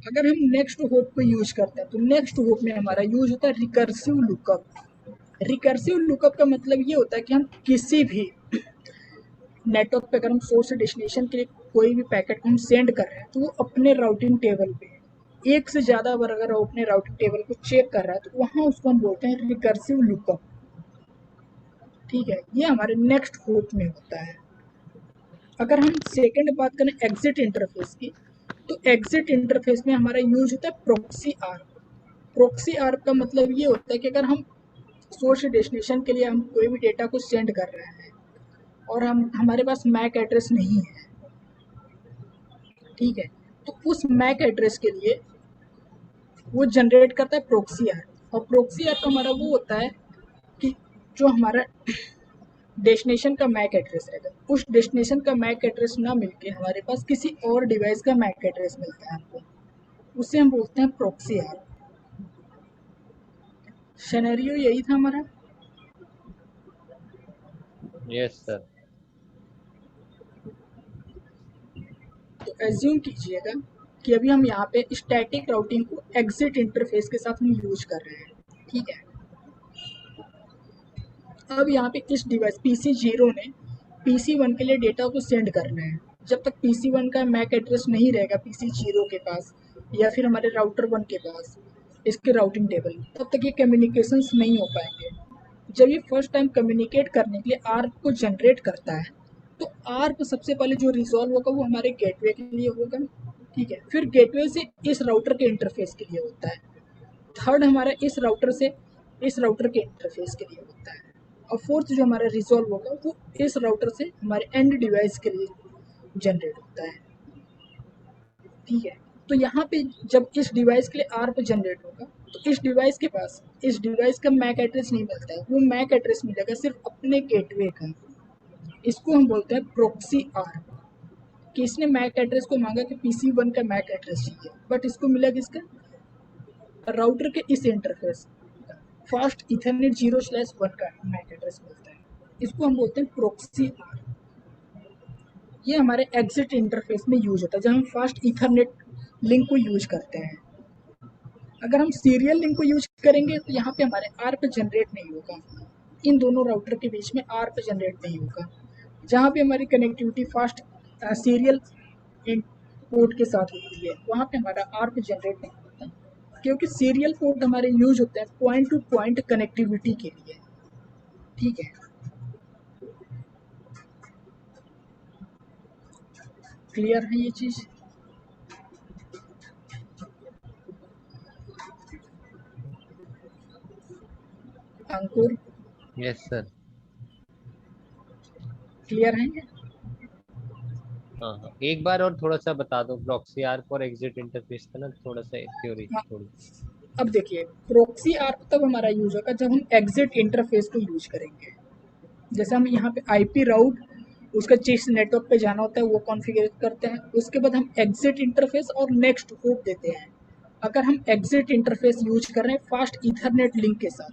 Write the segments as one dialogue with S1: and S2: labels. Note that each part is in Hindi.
S1: अगर हम नेक्स्ट होप को यूज करते हैं तो नेक्स्ट होप में हमारा यूज होता है रिकर्सिव लुकअप। रिकर्सिव लुकअप का मतलब ये होता है कि हम किसी भी नेटवर्क पे अगर हम सोर्स से डेस्टिनेशन के लिए कोई भी पैकेट को हम सेंड कर रहे हैं तो वो अपने राउटिंग टेबल पे एक से ज़्यादा बार अगर वो अपने राउटिंग टेबल को चेक कर रहा है तो वहाँ उसको हम बोलते हैं रिकर्सिव लुकअप। ठीक है, ये हमारे नेक्स्ट होप में होता है। अगर हम सेकंड बात करें एग्जिट इंटरफेस की, तो एग्जिट इंटरफेस में हमारा यूज होता है प्रॉक्सी आर्प। प्रॉक्सी आर्प का मतलब ये होता है कि अगर हम सोर्स डेस्टिनेशन के लिए हम कोई भी डेटा को सेंड कर रहे हैं और हम हमारे पास मैक एड्रेस नहीं है, ठीक है, तो उस मैक एड्रेस के लिए वो जनरेट करता है प्रॉक्सी आर्प। और प्रॉक्सी आर्प हमारा वो होता है कि जो हमारा डेस्टिनेशन का मैक एड्रेस रहेगा उस डेस्टिनेशन का मैक एड्रेस ना मिलके हमारे पास किसी और डिवाइस का मैक एड्रेस मिलता है हमको, उसे हम बोलते हैं प्रॉक्सी आर्प। सिनेरियो यही था हमारा।
S2: Yes sir.
S1: तो एज्यूम कीजिएगा कि अभी हम यहाँ पे स्टैटिक राउटिंग को एग्जिट इंटरफेस के साथ हम यूज कर रहे हैं, ठीक है। अब यहाँ पे इस डिवाइस PC0 ने PC1 के लिए डेटा को सेंड करना है। जब तक PC1 का मैक एड्रेस नहीं रहेगा PC0 के पास या फिर हमारे राउटर 1 के पास इसके राउटिंग टेबल, तब तक ये कम्युनिकेशंस नहीं हो पाएंगे। जब ये फर्स्ट टाइम कम्युनिकेट करने के लिए आर्प को जनरेट करता है तो आर्प सबसे पहले जो रिजॉल्व होगा वो हमारे गेटवे के लिए होगा, ठीक है। फिर गेटवे से इस राउटर के इंटरफेस के लिए होता है। थर्ड हमारा इस राउटर से इस राउटर के इंटरफेस के लिए होता है। और फोर्थ जो हमारा रिजॉल्व होगा वो इस राउटर से हमारे एंड डिवाइस के लिए जनरेट होता है, ठीक है। तो यहाँ पे जब इस डिवाइस के लिए आर्प जनरेट होगा तो इस डिवाइस के पास इस डिवाइस का मैक एड्रेस नहीं मिलता है, वो मैक एड्रेस मिलेगा सिर्फ अपने गेटवे का। इसको हम बोलते हैं प्रॉक्सी आर्प। कि इसने मैक एड्रेस को मांगा कि PC1 का मैक एड्रेस चाहिए, बट इसको मिला किसका, राउटर के इस इंटरफेस फास्ट इथरनेट 0/1 का मैक एड्रेस मिलता है। इसको हम बोलते हैं प्रॉक्सी आर्प। ये हमारे एग्जिट इंटरफेस में यूज होता है जब हम फास्ट इथरनेट लिंक को यूज करते हैं। अगर हम सीरियल लिंक को यूज करेंगे तो यहाँ पे हमारे आर्प जनरेट नहीं होगा, इन दोनों राउटर के बीच में आर्प जनरेट नहीं होगा। जहाँ पे हमारी कनेक्टिविटी फास्ट सीरियल पोर्ट के साथ होती है वहाँ पे हमारा आर्प जनरेट नहीं होता, क्योंकि सीरियल पोर्ट हमारे यूज होते हैं पॉइंट टू पॉइंट कनेक्टिविटी के लिए, ठीक है। क्लियर है ये चीज़। अंकुर,
S2: यस सर।
S1: क्लियर है ये।
S2: हाँ हाँ, एक बार और थोड़ा सा बता दो प्रॉक्सी आर्प और एग्जिट इंटरफेस का ना, थोड़ा सा थ्योरी
S1: हाँ,
S2: थोड़ी।
S1: अब देखिए प्रॉक्सी आर्प तब हमारा यूज होगा जब हम एग्जिट इंटरफेस को यूज करेंगे। जैसे हम यहाँ पे आईपी राउट उसका जिस नेटवर्क पे जाना होता है वो कॉन्फ़िगर करते हैं, उसके बाद हम एग्जिट इंटरफेस और नेक्स्ट होप देते हैं। अगर हम एग्जिट इंटरफेस यूज कर रहे हैं फास्ट इथरनेट लिंक के साथ,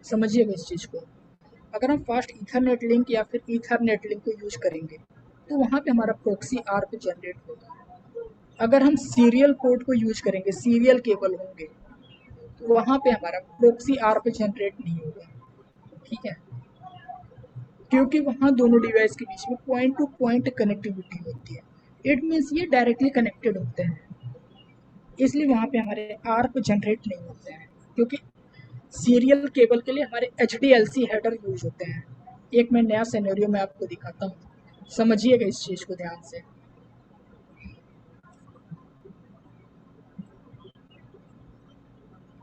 S1: समझिएगा इस चीज़ को। अगर हम फास्ट इथरनेट लिंक या फिर ईथरनेट लिंक को यूज करेंगे तो वहाँ पे हमारा प्रॉक्सी आर्प जनरेट होगा। अगर हम सीरियल पोर्ट को यूज करेंगे, सीरियल केबल होंगे, तो वहाँ पे हमारा प्रॉक्सी आर्प जनरेट नहीं होगा, ठीक है। क्योंकि वहाँ दोनों डिवाइस के बीच में पॉइंट टू पॉइंट कनेक्टिविटी होती है। इट मीन्स ये डायरेक्टली कनेक्टेड होते हैं, इसलिए वहाँ पे हमारे आर्प जनरेट नहीं होते हैं। क्योंकि सीरियल केबल के लिए हमारे HDLC हेडर यूज होते हैं। एक मैं नया सिनेरियो में आपको दिखाता हूँ, समझिएगा इस चीज़ को ध्यान से।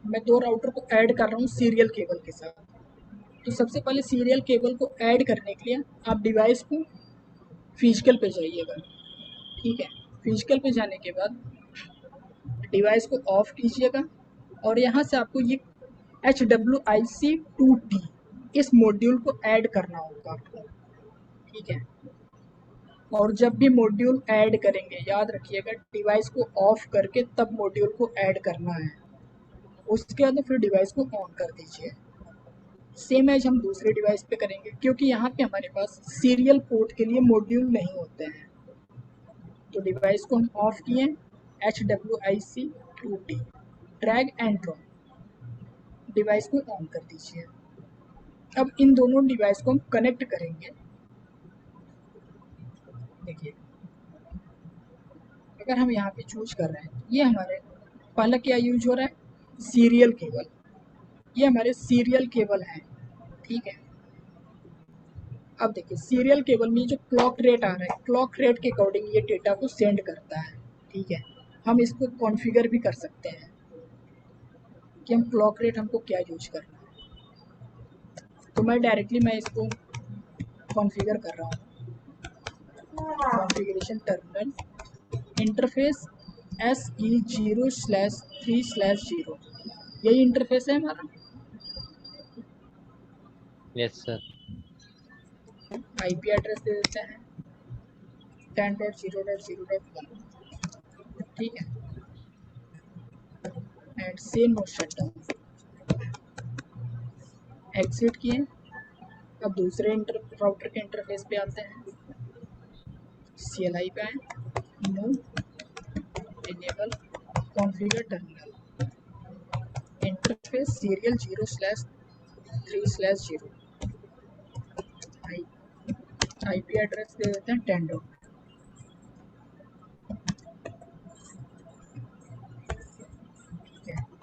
S1: मैं दो राउटर को ऐड कर रहा हूँ सीरियल केबल के साथ। तो सबसे पहले सीरियल केबल को ऐड करने के लिए आप डिवाइस को फिजिकल पे जाइएगा, ठीक है। फिजिकल पे जाने के बाद डिवाइस को ऑफ कीजिएगा और यहाँ से आपको ये HWIC2T इस मॉड्यूल को ऐड करना होगा आपको, ठीक है। और जब भी मॉड्यूल ऐड करेंगे याद रखिएगा डिवाइस को ऑफ करके तब मॉड्यूल को ऐड करना है। उसके बाद फिर डिवाइस को ऑन कर दीजिए। सेम एज हम दूसरे डिवाइस पे करेंगे क्योंकि यहाँ पे हमारे पास सीरियल पोर्ट के लिए मॉड्यूल नहीं होते हैं। तो डिवाइस को हम ऑफ किए HWIC2T, drag and drop. Device को ऑन कर दीजिए। अब इन दोनों डिवाइस को हम कनेक्ट करेंगे। देखिए, अगर हम यहाँ पे चूज कर रहे हैं, ये हमारे पहला क्या यूज हो रहा है, सीरियल केबल। ये हमारे सीरियल केबल है, ठीक है। अब देखिए, सीरियल केबल में जो क्लॉक रेट आ रहा है, क्लॉक रेट के अकॉर्डिंग ये डेटा को सेंड करता है, ठीक है। हम इसको कॉन्फ़िगर भी कर सकते हैं कि हम क्लॉक रेट हमको क्या यूज करना है। तो मैं इसको कॉन्फ़िगर कर रहा हूँ। कॉन्फ़िगरेशन टर्मिनल इंटरफेस SE0/3/0, यही इंटरफेस है हमारा।
S2: Yes sir.
S1: IP एड्रेस दे देते हैं 10.0.0.1, ठीक है। एंड से नो शटडाउन, एग्जिट किए। अब दूसरे राउटर के इंटरफेस पे आते हैं, CLI पे आए, no enable configure terminal interface serial 0/3/0, IP address दे देते हैं 10.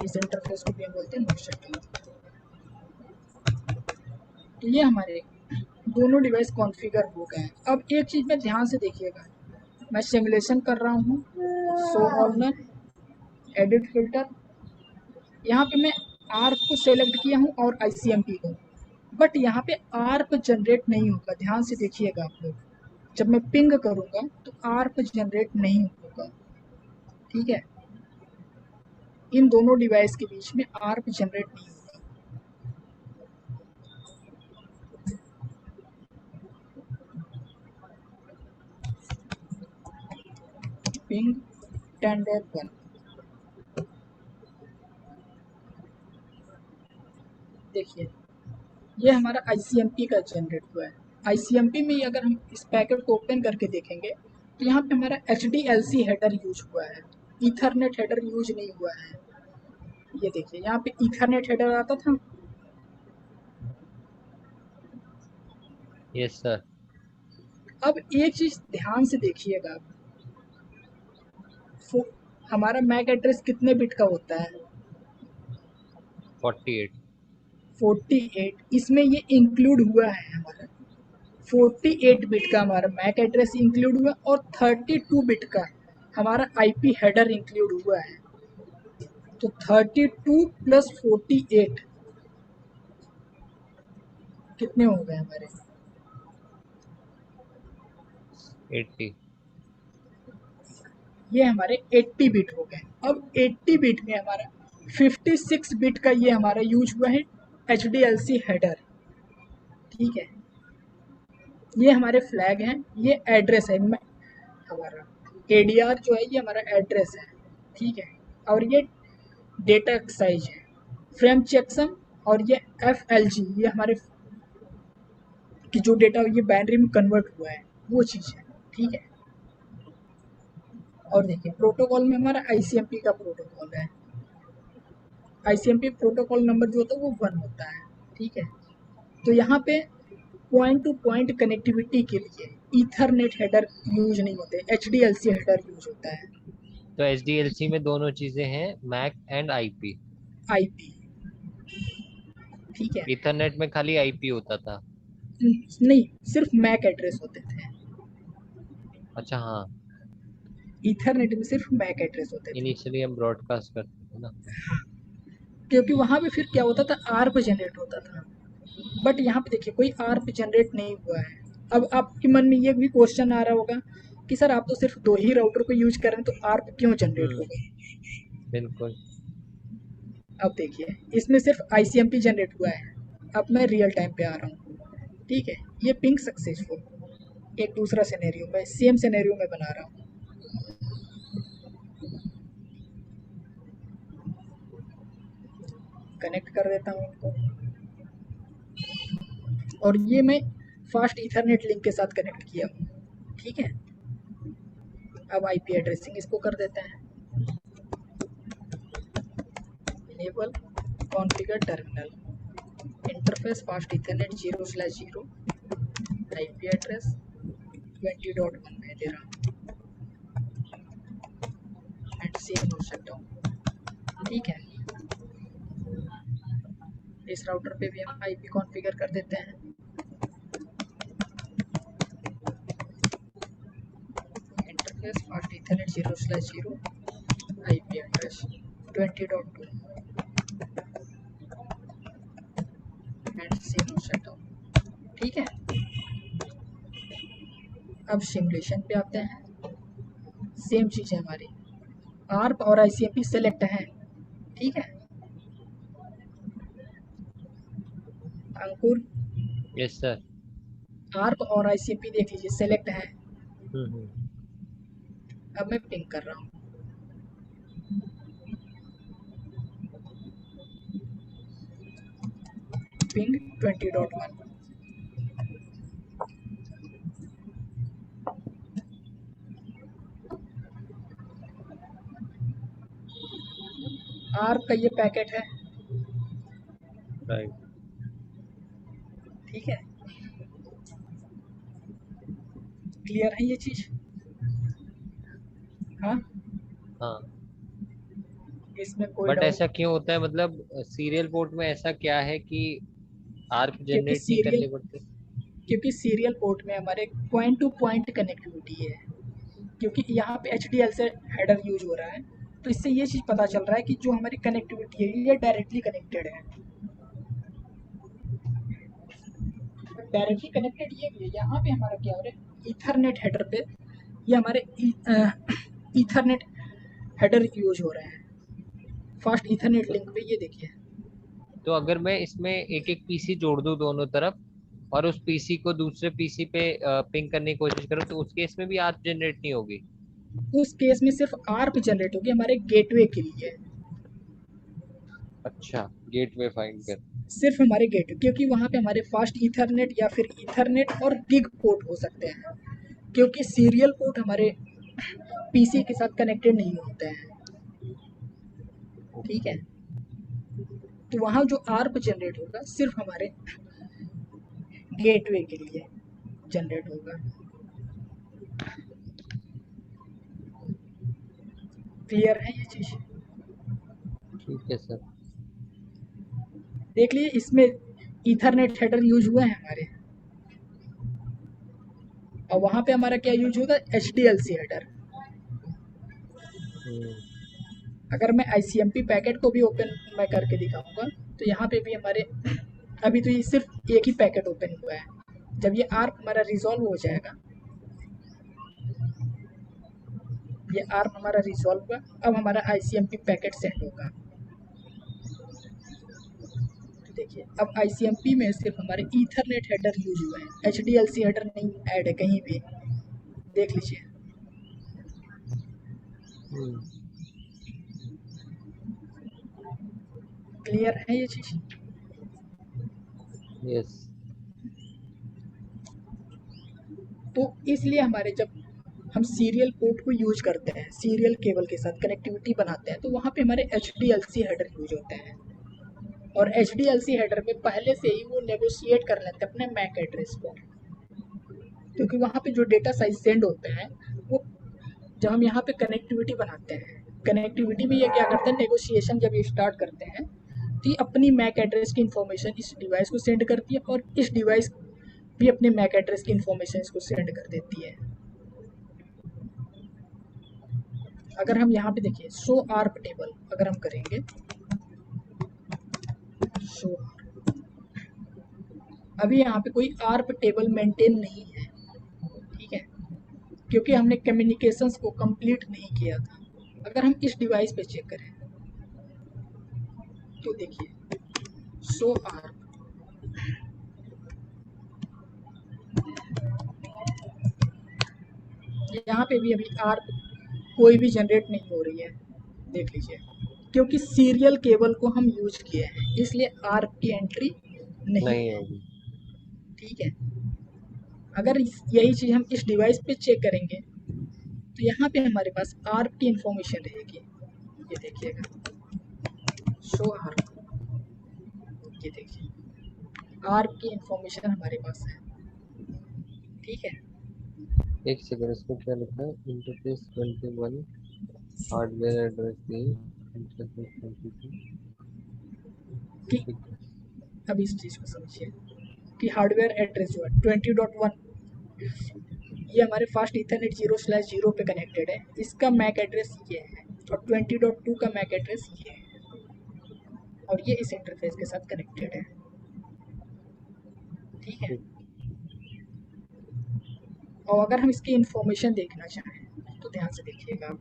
S1: इस इंटरफेस को भी हम बोलते हैं नो शटडाउन। तो ये हमारे दोनों डिवाइस कॉन्फ़िगर हो गए हैं। अब एक चीज़ में ध्यान से देखिएगा, मैं सिमुलेशन कर रहा हूँ, शो ऑल में एडिट फिल्टर, यहाँ पे मैं आर्प को सेलेक्ट किया हूँ और ICMP को, बट यहाँ पे आर्प जनरेट नहीं होगा। ध्यान से देखिएगा आप लोग, जब मैं पिंग करूँगा तो आर्प जनरेट नहीं होगा, ठीक है। इन दोनों डिवाइस के बीच में आर्प जनरेट नहीं होगा। पिंग 10.1, देखिए ये हमारा ICMP का जनरेट हुआ है। ICMP में अगर हम इस पैकेट को ओपन करके देखेंगे तो यहाँ पे हमारा HDLC हेडर यूज हुआ है, ईथरनेट हेडर यूज नहीं हुआ है। ये देखिए, यहाँ पे ईथरनेट हेडर आता था।
S2: Yes sir.
S1: अब एक चीज ध्यान से देखिएगा, हमारा मैक एड्रेस कितने बिट का होता है,
S2: 48।
S1: इसमें ये इंक्लूड हुआ है हमारा 48 बिट का हमारा मैक एड्रेस इंक्लूड हुआ और 32 बिट का हमारा IP हेडर इंक्लूड हुआ है। तो 32 प्लस 48 कितने हो गए हमारे,
S2: 80।
S1: ये हमारे 80 बिट हो गए। अब 80 बिट में हमारा 56 बिट का ये हमारा यूज हुआ है HDLC हेडर, ठीक है। ये हमारे फ्लैग हैं, ये एड्रेस है हमारा, ADR जो है ये हमारा एड्रेस है, ठीक है। और ये डेटा साइज है, फ्रेम चेकसम, और ये FLG, ये हमारे कि जो डेटा ये बाइनरी में कन्वर्ट हुआ है वो चीज़ है, ठीक है। और देखिए, प्रोटोकॉल में हमारा ICMP का प्रोटोकॉल है। ICMP प्रोटोकॉल नंबर जो होता है वो 1 होता है, ठीक है। तो यहाँ पे पॉइंट टू पॉइंट कनेक्टिविटी के लिए ईथरनेट हेडर यूज नहीं होते, HDLC हेडर यूज होता है।
S2: तो HDLC में दोनों चीजें हैं, मैक एंड IP।
S1: IP, ठीक है।
S2: इथरनेट में खाली IP होता था।
S1: नहीं, सिर्फ मैक एड्रेस होते थे।
S2: अच्छा हाँ,
S1: ईथरनेट में सिर्फ मैक एड्रेस होते थे।
S2: इनिशियली हम ब्रॉडकास्ट करते थे ना।
S1: क्योंकि वहाँ पे फिर क्या होता था, आर्प जनरेट होता था, बट यहाँ पे देखिए कोई आर्प जनरेट नहीं हुआ है। अब आपके मन में ये भी क्वेश्चन आ रहा होगा कि सर आप तो सिर्फ 2 ही राउटर को यूज कर रहे हैं, तो आर्प क्यों जनरेट होगा।
S2: बिल्कुल।
S1: अब देखिए, इसमें सिर्फ ICMP जनरेट हुआ है। अब मैं रियल टाइम पे आ रहा हूँ, ठीक है। ये पिंग सक्सेसफुल, एक दूसरा सिनेरियो मैं सेम सिनेरियो में बना रहा हूँ। कनेक्ट कर देता हूँ उनको, और ये मैं फास्ट ईथरनेट लिंक के साथ कनेक्ट किया हूँ, ठीक है। अब IP एड्रेसिंग इसको कर देते हैं, enable configure terminal interface fast ethernet 0/0 IP address 20.1 में दे रहा हूँ एंड सेव नो शटडाउन। ठीक है, इस राउटर पे भी हम IP कॉन्फ़िगर कर देते हैं। Interface fast ethernet 0/0 IP address 20.2 and save no shutdown. ठीक है, अब सिमुलेशन पे आते हैं। सेम चीज़ है हमारी, ARP और ICMP सेलेक्ट है। ठीक है अंकुर,
S2: यस सर।
S1: ARP और ICMP देख लीजिए सेलेक्ट है।
S2: हम्म।
S1: अब मैं पिंग कर रहा हूँ। पिंग 20.1। ARP का ये पैकेट है।
S2: राइट।
S1: ठीक है, क्लियर है ये चीज? हाँ,
S2: हाँ,
S1: इसमें कोई
S2: बट
S1: डाउट?
S2: ऐसा क्यों होता है, मतलब सीरियल पोर्ट में ऐसा क्या है कि आर्प
S1: क्योंकि
S2: जनरेट नहीं
S1: सीरियल
S2: करने पड़ते?
S1: क्योंकि सीरियल पोर्ट में हमारे पॉइंट टू पॉइंट कनेक्टिविटी है। क्योंकि यहाँ पे HDL से हेडर यूज हो रहा है, तो इससे ये चीज़ पता चल रहा है कि जो हमारी कनेक्टिविटी है ये डायरेक्टली कनेक्टेड है। डायरेक्टली कनेक्टेड ये भी है। यहाँ पे हमारा क्या हो रहा है, ईथरनेट हेडर पे ये हमारे ईथरनेट हेडर यूज हो रहे हैं फास्ट ईथरनेट
S2: तो,
S1: लिंक पे। ये देखिए,
S2: तो अगर मैं इसमें एक एक पीसी जोड़ दूं दोनों तरफ और उस पीसी को दूसरे पीसी पे पिंग करने की कोशिश करूं, तो उस केस में भी आर्प जनरेट नहीं होगी?
S1: उस केस में सिर्फ ARP जनरेट होगी हमारे गेटवे के लिए।
S2: अच्छा, गेटवे फाइंड कर।
S1: सिर्फ हमारे गेट, क्योंकि वहाँ पे हमारे फास्ट ईथरनेट या फिर ईथरनेट और गिग पोर्ट हो सकते हैं, क्योंकि सीरियल पोर्ट हमारे पीसी के साथ कनेक्टेड नहीं होते हैं। ठीक है, तो वहाँ जो ARP जनरेट होगा सिर्फ हमारे गेटवे के लिए जनरेट होगा। क्लियर है ये चीज़?
S2: ठीक है सर।
S1: देख लीजिए, इसमें ईथरनेट हेडर यूज हुए हैं हमारे, और वहाँ पे हमारा क्या यूज होगा, HDLC हेडर।
S2: हम्म।
S1: अगर मैं ICMP पैकेट को भी ओपन मैं करके दिखाऊंगा तो यहाँ पे भी हमारे अभी तो ये सिर्फ एक ही पैकेट ओपन हुआ है। जब ये ARP हमारा रिजॉल्व हो जाएगा, ये ARP हमारा रिजॉल्व हुआ, अब हमारा ICMP पैकेट सेंड होगा। तो देखिए, अब ICMP में सिर्फ हमारे ईथरनेट हेडर यूज हुए हैं, HDLC हेडर नहीं ऐड है कहीं भी। देख लीजिए,
S2: हम्म।
S1: क्लियर है ये चीज़?
S2: यस।
S1: तो इसलिए हमारे जब हम सीरियल पोर्ट को यूज करते हैं, सीरियल केबल के साथ कनेक्टिविटी बनाते हैं, तो वहाँ पे हमारे HDLC हेडर यूज होते हैं। और HDLC हेडर में पहले से ही वो नेगोशिएट कर लेते हैं अपने मैक एड्रेस पर, क्योंकि वहाँ पे जो डेटा साइज सेंड होते हैं वो, जब हम यहाँ पे कनेक्टिविटी बनाते हैं, कनेक्टिविटी में ये क्या करते हैं, नेगोशिएशन जब ये स्टार्ट करते हैं तो ये अपनी मैक एड्रेस की इन्फॉर्मेशन इस डिवाइस को सेंड करती है, और इस डिवाइस भी अपने मैक एड्रेस की इन्फॉर्मेशन इसको सेंड कर देती है। अगर हम यहाँ पे देखिए शो ARP टेबल, अगर हम करेंगे शो, अभी यहाँ पे कोई ARP टेबल मेंटेन नहीं है। ठीक है, क्योंकि हमने कम्युनिकेशंस को कंप्लीट नहीं किया था। अगर हम इस डिवाइस पे चेक करें तो देखिए शो ARP, यहाँ पे भी अभी ARP कोई भी जनरेट नहीं हो रही है। देख लीजिए, क्योंकि सीरियल केबल को हम यूज किए हैं, इसलिए ARP की एंट्री नहीं
S2: नहीं
S1: है।
S2: होगी।
S1: ठीक है, अगर यही चीज़ हम इस डिवाइस पे चेक करेंगे तो यहाँ पे हमारे पास ARP की इंफॉर्मेशन रहेगी। ये देखिएगा शो आर, ये देखिए आर की इंफॉर्मेशन हमारे पास है, ठीक है।
S2: एक सेकंड, इसमें क्या लिखा है? इंटरफेस 21, हार्डवेयर एड्रेस दी, इंटरफेस 22।
S1: कि
S2: ठीक है।
S1: अब इस चीज को समझिए कि हार्डवेयर एड्रेस जो है 20.1, ये हमारे फास्ट ईथरनेट 0/0 पे कनेक्टेड है, इसका मैक एड्रेस ये है, और 20.2 का मैक एड्रेस ये है, और ये इस इंटरफेस के साथ कनेक्टेड है, ठीक है।
S2: ठीक।
S1: और अगर हम इसकी इंफॉर्मेशन देखना चाहें तो ध्यान से देखिएगा आप,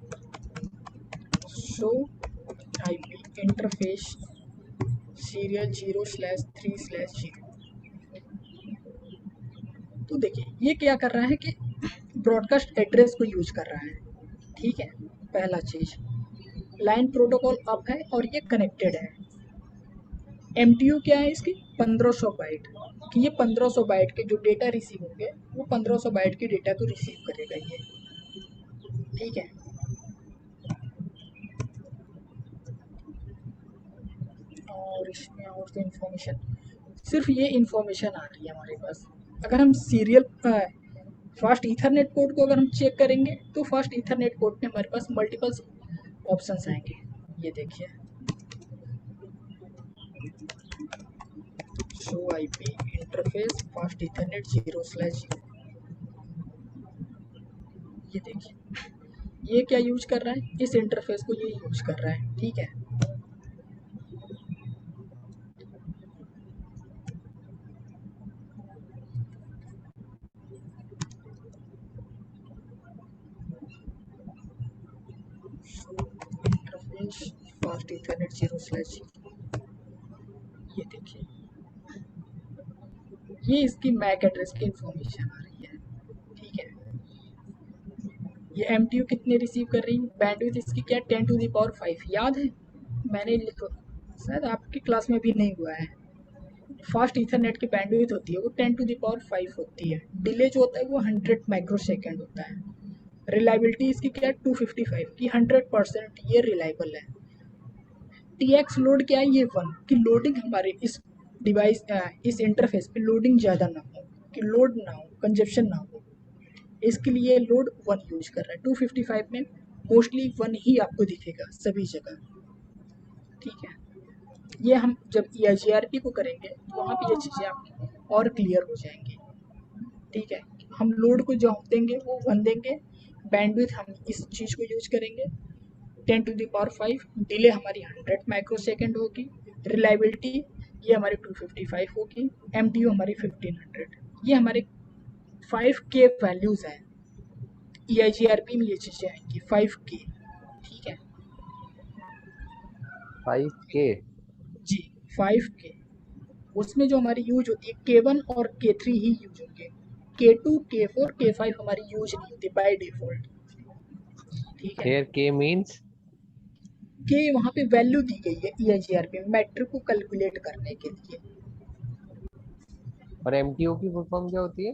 S1: शो आईपी इंटरफेस सीरियल 0/3/0, तो देखिए ये क्या कर रहा है कि ब्रॉडकास्ट एड्रेस को यूज कर रहा है, ठीक है। पहला चीज, लाइन प्रोटोकॉल अप है और ये कनेक्टेड है। एमटीयू क्या है इसकी, 1500 बाइट, कि ये 1500 बाइट के जो डेटा रिसीव होंगे वो 1500 बाइट की डेटा को रिसीव करेगा ये, ठीक है। और इसमें और तो इन्फॉर्मेशन, सिर्फ ये इन्फॉर्मेशन आ रही है हमारे पास। अगर हम सीरियल फास्ट ईथरनेट पोर्ट को अगर हम चेक करेंगे तो फास्ट ईथरनेट पोर्ट में हमारे पास मल्टीपल ऑप्शंस आएंगे, ये देखिए show IP interface fast Ethernet 0/0, ये देखिए ये क्या यूज कर रहा है, इस इंटरफेस को ये यूज कर रहा है, ठीक है। इंटरफेस फास्ट ईथरनेट 0/0, ये देखिए ये इसकी मैक एड्रेस की इंफॉर्मेशन आ रही है, ठीक है। ये एमटीयू कितने रिसीव कर रही है, बैंडविड्थ इसकी क्या, 10⁵ याद है, मैंने लिखो शायद आपकी क्लास में भी नहीं हुआ है। फास्ट ईथरनेट की बैंडविड्थ होती है वो 10⁵ होती है, डिले जो होता है वो 100 माइक्रोसेकंड होता है, रिलायबिलिटी इसकी क्या है 255 की 100% ये रिलायबल है। टीएक्स लोड क्या है, ये 1, कि लोडिंग हमारे इस डिवाइस इस इंटरफेस पे लोडिंग ज़्यादा ना हो, कि लोड ना हो, कंजप्शन ना हो, इसके लिए लोड 1 यूज कर रहा है। 255 में मोस्टली 1 ही आपको दिखेगा सभी जगह, ठीक है। ये हम जब EIGRP को करेंगे तो वहाँ पे ये चीज़ें आपकी और क्लियर हो जाएंगी, ठीक है। हम लोड को जो हम देंगे वो 1 देंगे, बैंडविड्थ हम इस चीज़ को यूज करेंगे 10⁵, डिले हमारी 100 माइक्रोसेकंड होगी, रिलायबिलिटी ये हमारी 255 होगी, एमटीयू हमारी 1500, ये हमारे 5K वैल्यूज़ हैं। EIGRP में ये चीज़ें आएंगी 5K, ठीक है
S2: 5K?
S1: जी, 5K। उसमें जो हमारी यूज होती है K1 और K3 ही यूज होंगे, K2 K4 K5 हमारी यूज नहीं होती बाय डिफॉल्ट, ठीक है।
S2: Hair K means?
S1: K वहाँ पे वैल्यू दी गई है EIGRP में मैट्रिक को कैलकुलेट करने के लिए,
S2: और MTO की फुल फॉर्म क्या होती है?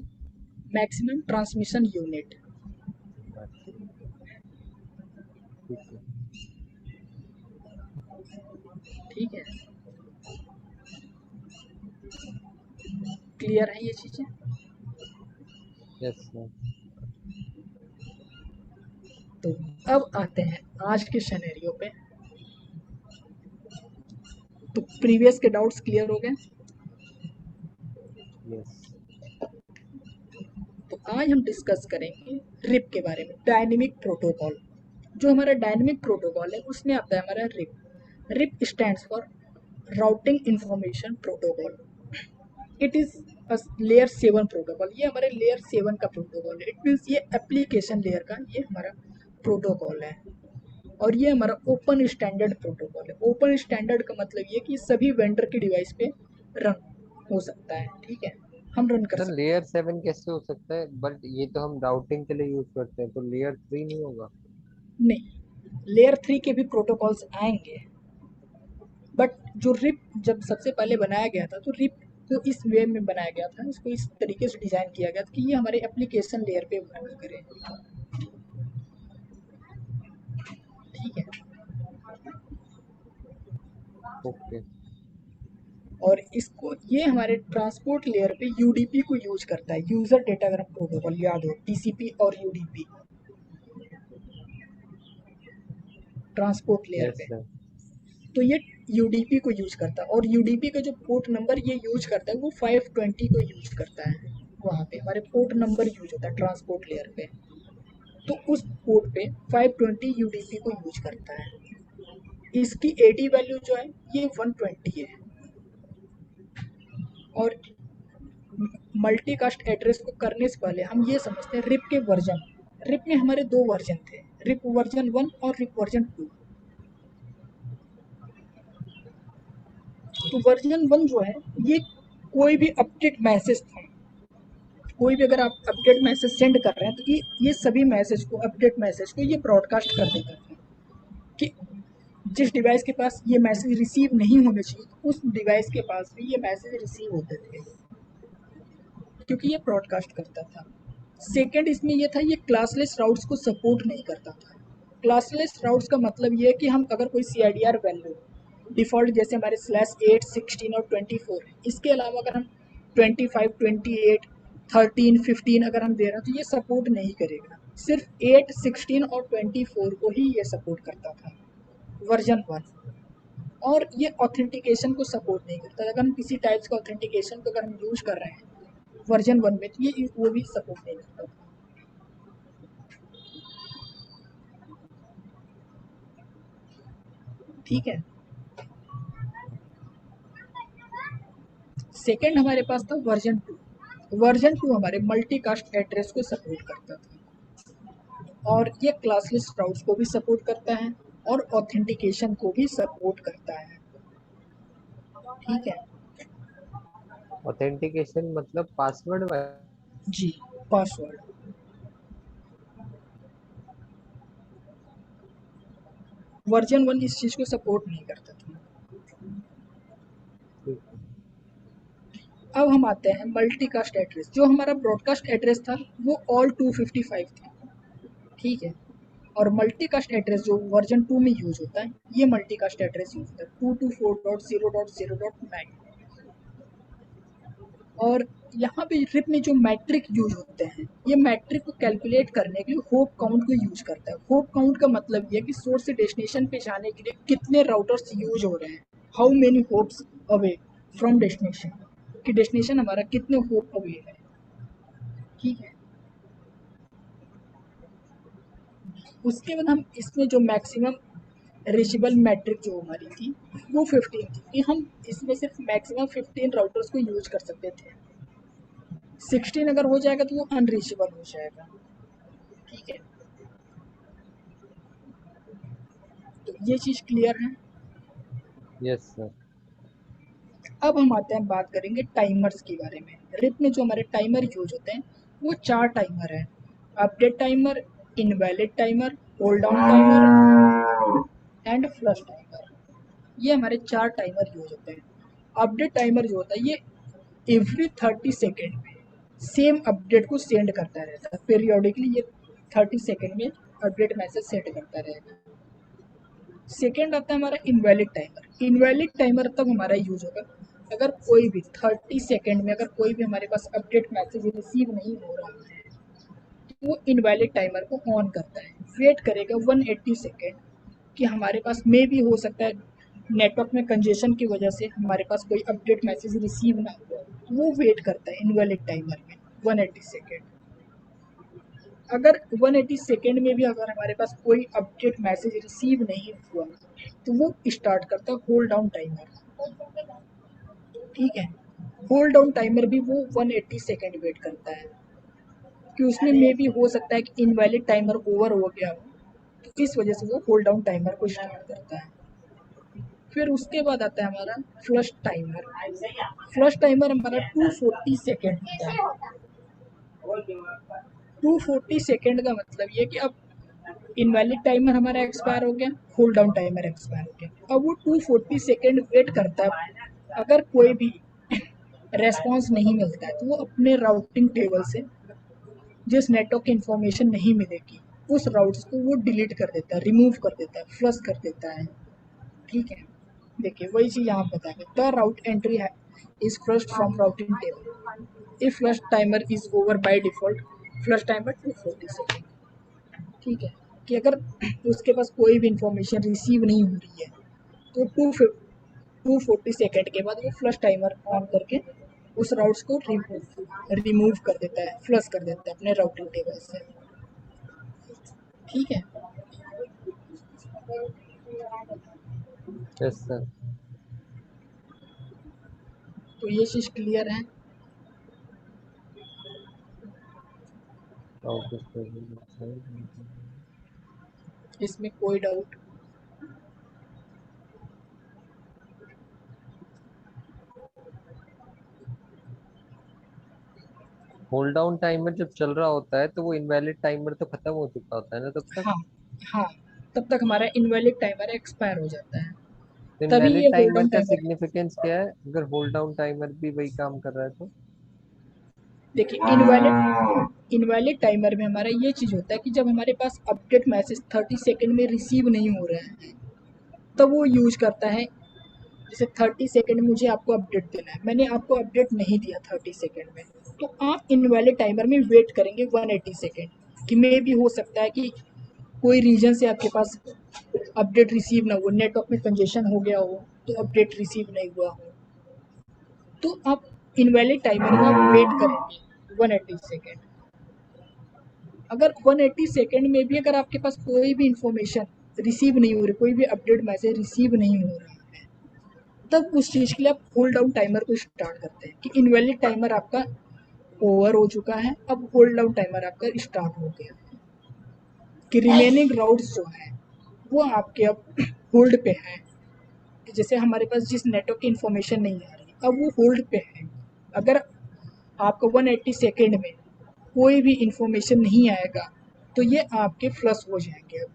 S1: मैक्सिमम ट्रांसमिशन यूनिट,
S2: अच्छा, ठीक है।
S1: ठीक है। क्लियर है ये चीज़ें।
S2: Yes sir.
S1: तो अब आते हैं आज के सिनेरियो पे, तो प्रीवियस के डाउट्स क्लियर हो गए।
S2: यस।
S1: तो आज हम डिस्कस करेंगे रिप के बारे में, डायनेमिक प्रोटोकॉल। जो हमारा डायनेमिक प्रोटोकॉल है उसमें आता है हमारा RIP. RIP stands for routing information protocol. It is layer 7 protocol, ये हमारे लेयर 7 का प्रोटोकॉल है। इट मीन्स ये एप्लीकेशन लेयर का ये हमारा प्रोटोकॉल है, और ये हमारा ओपन स्टैंडर्ड प्रोटोकॉल है। ओपन स्टैंडर्ड का मतलब ये कि सभी वेंडर के डिवाइस पे रन हो सकता है, ठीक है, हम रन कर
S2: सर
S1: सकते
S2: लेयर 7 कैसे हो सकता है? बट ये तो हम राउटिंग के लिए यूज करते हैं, तो लेयर 3 नहीं होगा?
S1: हैं। नहीं, लेयर 3 के भी प्रोटोकॉल्स आएंगे, बट जो रिप जब सबसे पहले बनाया गया था तो रिप को इस वे में बनाया गया था, इसको इस तरीके से डिज़ाइन किया गया था कि ये हमारे एप्लीकेशन लेयर पे वर्क करे, ठीक है।
S2: ओके।
S1: और इसको ये हमारे ट्रांसपोर्ट लेयर पे यूडीपी को यूज करता है, यूजर डेटाग्राम प्रोटोकॉल, याद हो टीसीपी और यूडीपी ट्रांसपोर्ट लेयर
S2: यस
S1: पे।
S2: सर।
S1: तो ये यूडीपी को यूज करता है और यूडीपी का जो पोर्ट नंबर ये यूज करता है वो 520 को यूज करता है। वहाँ पे हमारे पोर्ट नंबर यूज होता है ट्रांसपोर्ट लेयर पे, तो उस पोर्ट पे 520 यूडीपी को यूज करता है। इसकी एडी वैल्यू जो है ये 120 है। और मल्टीकास्ट एड्रेस को करने से पहले हम ये समझते हैं रिप के वर्जन। रिप में हमारे दो वर्जन थे, रिप वर्जन 1 और रिप वर्जन 2। तो वर्जन 1 जो है ये कोई भी अपडेट मैसेज था, कोई भी अगर आप अपडेट मैसेज सेंड कर रहे हैं तो ये सभी मैसेज को, अपडेट मैसेज को ये ब्रॉडकास्ट कर देता था कि जिस डिवाइस के पास ये मैसेज रिसीव नहीं होने चाहिए उस डिवाइस के पास भी ये मैसेज रिसीव होते थे, क्योंकि ये ब्रॉडकास्ट करता था। सेकंड इसमें ये था, ये क्लासलेस राउट्स को सपोर्ट नहीं करता था। क्लासलेस राउट्स का मतलब ये है कि हम अगर कोई CIDR वैल्यू डिफ़ॉल्ट जैसे हमारे /8, 16 और 24 है, इसके अलावा अगर हम 25, 28, 13, 15 अगर हम दे रहे हैं तो ये सपोर्ट नहीं करेगा। सिर्फ 8, 16 और 24 को ही ये सपोर्ट करता था वर्जन 1। और ये ऑथेंटिकेशन को सपोर्ट नहीं करता। अगर हम किसी टाइप्स का ऑथेंटिकेशन को अगर हम यूज कर रहे हैं वर्जन 1 में तो ये वो भी सपोर्ट नहीं करता था। ठीक है। सेकंड हमारे पास था वर्जन 2। वर्जन 2 हमारे मल्टीकास्ट एड्रेस को सपोर्ट करता था और ये क्लासलेस राउट्स को भी सपोर्ट करता है और ऑथेंटिकेशन को भी सपोर्ट करता है। ठीक है
S2: ऑथेंटिकेशन मतलब पासवर्ड?
S1: जी, पासवर्ड। वर्जन 1 इस चीज को सपोर्ट नहीं करता था। अब हम आते हैं मल्टीकास्ट एड्रेस। जो हमारा ब्रॉडकास्ट एड्रेस था वो ऑल 255 था। ठीक है। और मल्टीकास्ट एड्रेस जो वर्जन 2 में यूज होता है ये मल्टीकास्ट एड्रेस यूज होता है 224.0.0.9। और यहाँ पे रिप में जो मैट्रिक यूज होते हैं ये मैट्रिक को कैलकुलेट करने के लिए होप काउंट को यूज करता है। होप काउंट का मतलब ये है कि सोर्स से डेस्टिनेशन पे जाने के लिए कितने राउटर्स यूज हो रहे हैं, how many hopes away from destination, कि डेस्टिनेशन हमारा कितने होप अवे है। ठीक है। उसके बाद हम इसमें जो मैक्सिमम रीचेबल मैट्रिक जो हमारी थी वो 15 थी कि हम इसमें सिर्फ मैक्सिमम 15 राउटर्स को यूज कर सकते थे। 16 अगर हो जाएगा तो वो अनरीचेबल हो जाएगा। ठीक है। तो ये चीज़ क्लियर है।
S2: Yes sir.
S1: अब हम आते हैं, बात करेंगे टाइमर्स के बारे में। रिप में जो हमारे टाइमर यूज होते हैं वो 4 टाइमर हैं। Update timer, invalid timer, hold down timer and flush timer. ये हमारे 4 टाइमर यूज होते हैं। अपडेट टाइमर जो होता है ये एवरी 30 सेकेंड में सेम अपडेट को सेंड करता रहता है। पीरियोडिकली ये 30 सेकेंड में अपडेट मैसेज सेंड करता रहेगा। सेकेंड आता है हमारा इनवैलिड टाइमर। इनवैलिड टाइमर तब हमारा यूज होगा अगर कोई भी 30 सेकेंड में अगर कोई भी हमारे पास अपडेट मैसेज रिसीव नहीं हो रहा है तो वो इनवैलिड टाइमर को ऑन करता है, वेट करेगा 180 सेकेंड कि हमारे पास मे भी हो सकता है नेटवर्क में कंजेशन की वजह से हमारे पास कोई अपडेट मैसेज रिसीव ना हुआ, तो वो वेट करता है इनवैलिड टाइमर में 180 सेकेंड। अगर 180 सेकेंड में भी अगर हमारे पास कोई अपडेट मैसेज रिसीव नहीं हुआ तो वो स्टार्ट करता है होल्ड डाउन टाइमर। ठीक है। होल्ड डाउन टाइमर भी वो 180 सेकेंड वेट करता है कि उसमें मे भी हो सकता है कि इनवैलिड टाइमर ओवर हो गया हो, तो इस वजह से वो होल्ड डाउन टाइमर को स्टार्ट करता है। फिर उसके बाद आता है हमारा फ्लश टाइमर। फ्लश टाइमर हमारा 240 सेकेंड होता है। 240 सेकेंड का मतलब ये कि अब इनवैलिड टाइमर हमारा एक्सपायर हो गया, होल्ड डाउन टाइमर एक्सपायर हो गया, अब वो 240 सेकेंड वेट करता है। अगर कोई भी रेस्पॉन्स नहीं मिलता है तो वो अपने राउटिंग टेबल से जिस नेटवर्क की इंफॉर्मेशन नहीं मिलेगी उस राउट्स को वो डिलीट कर देता है, रिमूव कर देता है, फ्लश कर देता है। ठीक है। देखिए वही चीज़ यहाँ बताएंगे, द राउट एंट्री है is flushed from routing table if flush timer is over by default, flush timer 240 second. ठीक है, कि अगर उसके पास कोई भी इंफॉर्मेशन रिसीव नहीं हो रही है तो 240 सेकेंड के बाद वो फ्लश टाइमर ऑन करके उस राउट्स को रिमूव कर देता है, फ्लश कर देता है अपने राउटिंग टेबल से। ठीक है,
S2: यस सर।
S1: तो ये चीज़ क्लियर है। इसमें कोई डाउट?
S2: होल्ड डाउन टाइमर जब चल रहा होता है तो वो इनवैलिड टाइमर तो खत्म हो चुका होता है ना तब तक।
S1: हाँ, हाँ, तब तक हमारा इनवैलिड टाइमर एक्सपायर हो जाता है,
S2: तो
S1: तभी
S2: इनवैलिड
S1: ये होल्ड
S2: टाइमर
S1: डाउन
S2: का
S1: टाइमर।
S2: सिग्निफिकेंस क्या है अगर होल्ड डाउन टाइमर भी वही काम कर रहा है तो।
S1: देखिए इनवैलिड इनवैलिड टाइमर में हमारा ये चीज़ होता है कि जब हमारे पास अपडेट मैसेज 30 सेकेंड में रिसीव नहीं हो रहा है तब वो यूज करता है, जैसे 30 सेकेंड मुझे आपको अपडेट देना है, मैंने आपको अपडेट नहीं दिया 30 सेकेंड में, तो आप इनवैलिड टाइमर में वेट करेंगे 180 सेकेंड, कि मे भी हो सकता है कि कोई रीजन से आपके पास अपडेट रिसीव ना हो, नेटवर्क में कंजेशन हो गया हो तो अपडेट रिसीव नहीं हुआ हो, तो आप इनवैलिड टाइमर में आप वेट करेंगे 180 सेकेंड। अगर 180 सेकेंड में भी अगर आपके पास कोई भी इंफॉर्मेशन रिसीव नहीं हो रही, कोई भी अपडेट मैसेज रिसीव नहीं हो रहा है, तब उस चीज़ के लिए आप होल्ड डाउन टाइमर को स्टार्ट करते हैं कि इनवैलिड टाइमर आपका ओवर हो चुका है, अब होल्ड डाउन टाइमर आपका स्टार्ट हो गया है, कि रिमेनिंग राउट्स जो है वो आपके अब होल्ड पे हैं, कि जैसे हमारे पास जिस नेटवर्क की इंफॉर्मेशन नहीं आ रही अब वो होल्ड पे है। अगर आपको 180 सेकेंड में कोई भी इंफॉर्मेशन नहीं आएगा तो ये आपके फ्लश हो जाएंगे। अब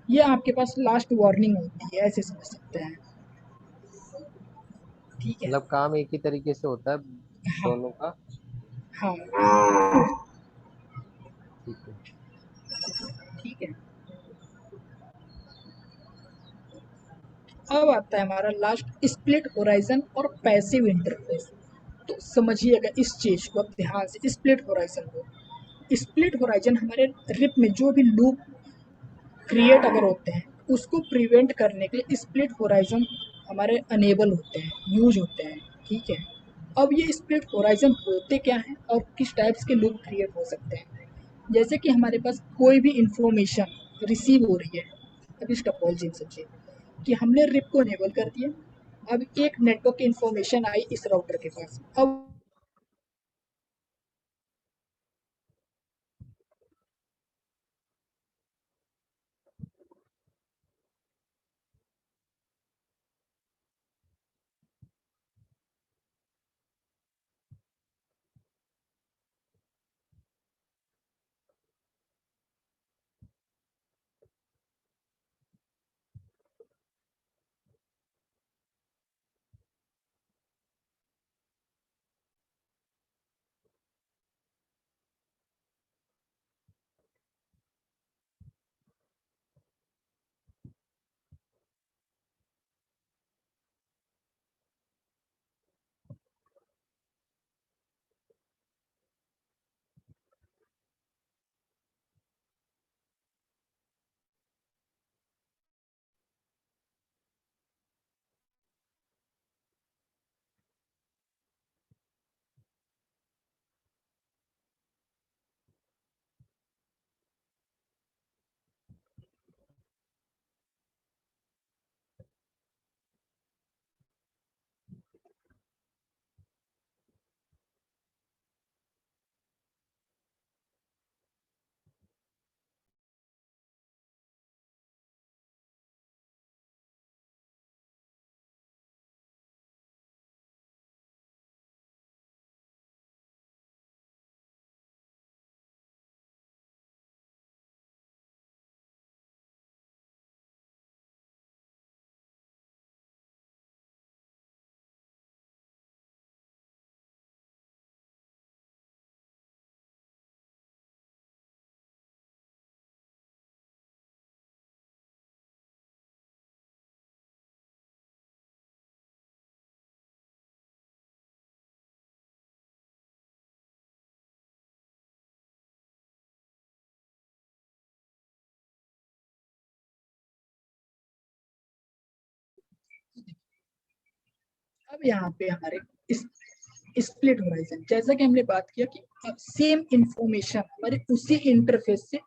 S1: ये आपके पास लास्ट वार्निंग होती है, ऐसे समझ सकते हैं। ठीक है।
S2: मतलब काम एक ही तरीके से होता है
S1: हाँ,
S2: दोनों का।
S1: हाँ,
S2: ठीक है।
S1: ठीक है। अब आता है हमारा लास्ट, स्प्लिट होराइजन और पैसिव इंटरफेस। तो समझिएगा इस चीज को अब ध्यान से, स्प्लिट होराइजन को। स्प्लिट होराइजन हमारे रिप में जो भी लूप क्रिएट अगर होते हैं उसको प्रिवेंट करने के लिए स्प्लिट होराइजन हमारे अनेबल होते हैं, यूज होते हैं। ठीक है, अब ये स्प्लिट होराइजन होते क्या हैं और किस टाइप्स के लूप क्रिएट हो सकते हैं। जैसे कि हमारे पास कोई भी इंफॉर्मेशन रिसीव हो रही है, अब इस टपोलॉजी में समझिए कि हमने रिप को अनेबल कर दिया, अब एक नेटवर्क की इंफॉर्मेशन आई इस राउटर के पास, अब अब यहाँ पे हमारे स्प्लिट होराइजन, जैसा कि हमने बात किया कि सेम इंफॉर्मेशन हमारे उसी इंटरफेस से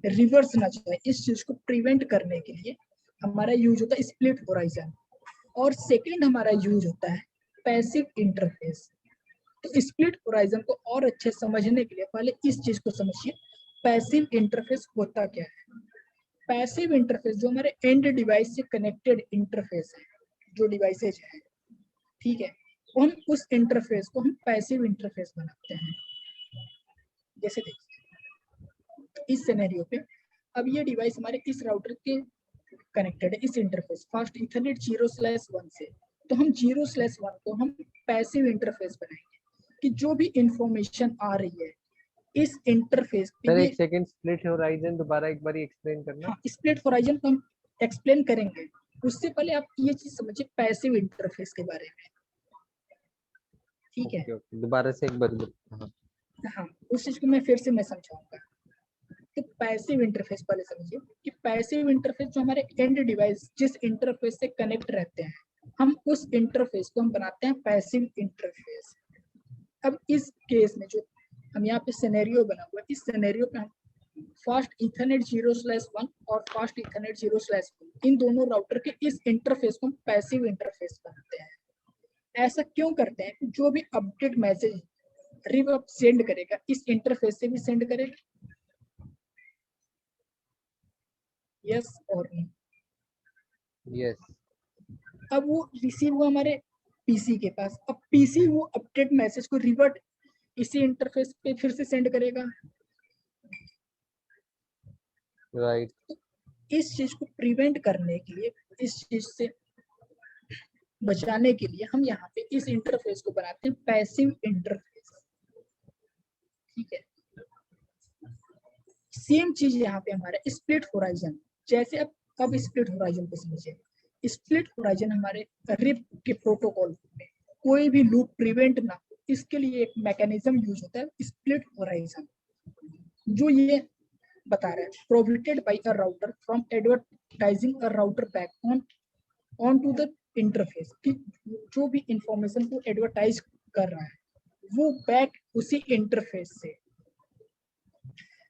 S1: रिवर्स ना जाए, इस चीज को प्रिवेंट करने के लिए हमारा यूज होता है स्प्लिट होराइजन। और सेकंड हमारा यूज होता है पैसिव इंटरफेस। तो स्प्लिट होराइजन को और अच्छे समझने के लिए पहले इस चीज को समझिए, पैसिव इंटरफेस होता क्या है। पैसिव इंटरफेस जो हमारे एंड डिवाइस से कनेक्टेड इंटरफेस है, जो डिवाइसेज है, ठीक है, हम उस इंटरफेस को हम पैसिव इंटरफेस बनाते हैं। जैसे देखिए इस सिनेरियो पे, अब ये डिवाइस हमारे इस राउटर के कनेक्टेड है, इस इंटरफेस फास्ट इथरनेट 0/1 से, तो हम 0/1 को हम पैसिव इंटरफेस बनाएंगे कि जो भी इंफॉर्मेशन आ रही है इस इंटरफेस पे,
S2: सर
S1: ये
S2: एक सेकंड, स्प्लिट होराइजन दोबारा एक बार एक्सप्लेन करना।
S1: हाँ स्प्लिट होराइजन को हम एक्सप्लेन करेंगे, उससे पहले आप ये चीज समझिए पैसिव इंटरफेस के बारे में, ठीक है।
S2: ओके, दोबारा से एक बार हाँ।
S1: हाँ उस चीज को मैं फिर से मैं समझाऊंगा। तो पैसिव इंटरफेस पहले समझिए कि पैसिव इंटरफेस जो हमारे एंड डिवाइस जिस इंटरफेस से कनेक्ट रहते हैं, हम उस इंटरफेस को हम बनाते हैं पैसिव इंटरफेस। अब इस केस में जो हम यहाँ पे सिनेरियो बना हुआ है, इस सिनेरियो पे हम फास्ट इथरनेट 0/1 और फास्ट इथरनेट 0/1 इन दोनों राउटर के इस इंटरफेस को हम पैसिव इंटरफेस बनाते हैं। ऐसा क्यों करते हैं? जो भी अपडेट मैसेज रिवर्ब सेंड करेगा इस इंटरफेस से भी सेंड करेगा, यस और नो।
S2: यस।
S1: अब वो रिसीव हुआ हमारे पीसी के पास, अब पीसी वो अपडेट मैसेज को रिवर्ट इसी इंटरफेस पे फिर से सेंड करेगा।
S2: राइट।
S1: इस चीज को प्रिवेंट करने के लिए, इस चीज से बचाने के लिए हम यहाँ पे इस इंटरफेस को बनाते हैं पैसिव इंटरफेस, ठीक है। सेम चीज यहाँ पे हमारा स्प्लिट होराइजन, जैसे अब स्प्लिट होराइजन को समझिए। स्प्लिट होराइजन हमारे रिप के प्रोटोकॉल में कोई भी लूप प्रिवेंट ना हो, इसके लिए एक मैकेनिज्म यूज होता है स्प्लिट होराइजन, जो ये बता रहा है prohibited by a router from advertising a router back on to the interface, कि जो भी इंफॉर्मेशन को एडवर्टाइज कर रहा है वो बैक उसी इंटरफेस से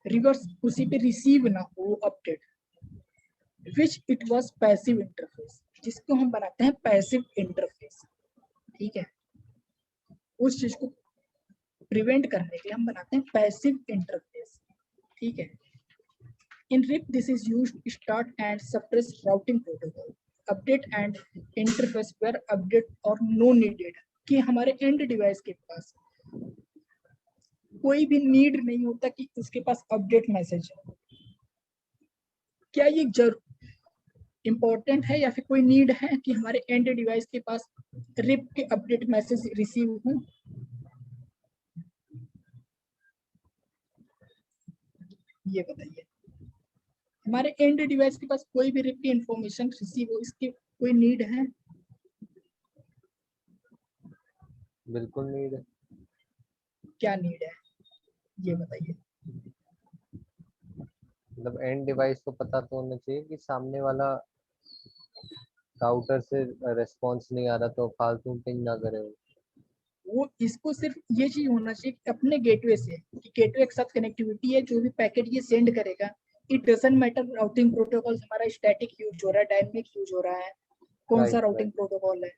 S1: रिवर्स उसी पे रिसीव ना हो update, which it was passive interface, जिसको हम बनाते हैं पैसिव इंटरफेस, ठीक है। उस चीज को प्रिवेंट करने के लिए हम बनाते हैं पैसिव इंटरफेस, ठीक है। In RIP, this is used to start and suppress routing protocol, update and interface where update or no needed, कि हमारे एंड डिवाइस के पास कोई भी नीड नहीं होता कि उसके पास अपडेट मैसेज है। क्या ये इम्पोर्टेंट है या फिर कोई नीड है कि हमारे एंड डिवाइस के पास रिप के अपडेट मैसेज रिसीव हो? ये बताइए, हमारे एंड डिवाइस के पास कोई भी रिप की इंफॉर्मेशन रिसीव हो, इसकी कोई नीड है?
S2: बिल्कुल नीड है।
S1: क्या नीड है ये बताइए।
S2: मतलब एंड डिवाइस को पता तो होना चाहिए कि सामने वाला राउटर से रेस्पॉन्स नहीं आ रहा तो फालतू पिंग ना करे।
S1: वो इसको सिर्फ ये चीज होना चाहिए कि अपने गेटवे से, कि गेटवे के साथ कनेक्टिविटी है, जो भी पैकेट ये सेंड करेगा, it doesn't matter routing protocol हमारा स्टैटिक यूज हो रहा है, डायनामिक यूज हो रहा है, कौन सा
S2: राइट
S1: राउटिंग
S2: राइट।
S1: प्रोटोकॉल है,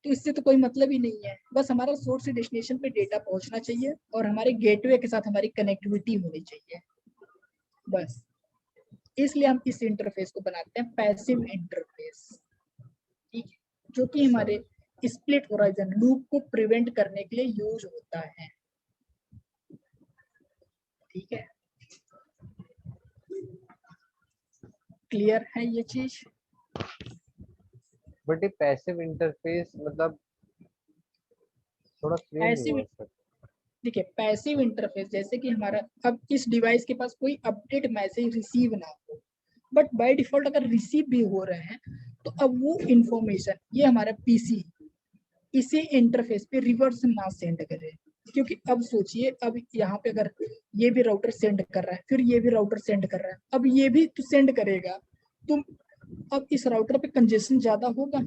S1: तो इससे तो कोई मतलब ही नहीं है। बस हमारा सोर्स से डेस्टिनेशन पे डेटा पहुंचना चाहिए और हमारे गेटवे के साथ हमारी कनेक्टिविटी होनी चाहिए, बस। इसलिए हम इस इंटरफेस को बनाते हैं पैसिव इंटरफेस, ठीक है, जो कि हमारे स्प्लिट होराइजन लूप को प्रिवेंट करने के लिए यूज होता है, ठीक है। क्लियर है ये चीज?
S2: बट ये पैसिव इंटरफेस मतलब थोड़ा क्लियर नहीं
S1: पैसिव,
S2: हुआ सर।
S1: देखिए पैसिव इंटरफेस जैसे कि हमारा अब इस डिवाइस के पास कोई अपडेट मैसेज रिसीव ना हो, बट बाय डिफॉल्ट अगर रिसीव भी हो रहे हैं तो अब वो इंफॉर्मेशन ये हमारा पीसी इसी इंटरफेस पे रिवर्स ना सेंड करे, क्योंकि अब सोचिए अब यहाँ पे अगर ये भी राउटर सेंड कर रहा है, फिर ये भी राउटर सेंड कर रहा है, अब ये भी तो सेंड करेगा, तो अब इस राउटर पे कंजेशन ज्यादा होगा,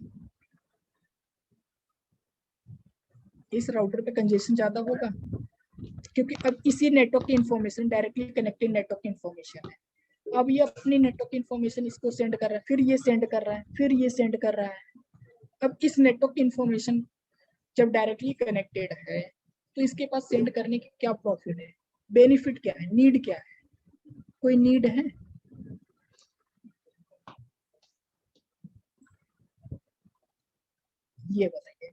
S1: इस राउटर पे कंजेशन ज्यादा होगा, क्योंकि अब इसी नेटवर्क की इंफॉर्मेशन डायरेक्टली कनेक्टेड नेटवर्क की इंफॉर्मेशन है। अब ये अपनी नेटवर्क इंफॉर्मेशन इसको सेंड कर रहा है, फिर ये सेंड कर रहा है, फिर ये सेंड कर रहा है। अब इस नेटवर्क इंफॉर्मेशन जब डायरेक्टली कनेक्टेड है तो इसके पास सेंड करने की क्या प्रॉफिट है, बेनिफिट क्या है, नीड क्या है? कोई नीड है? ये बताइए।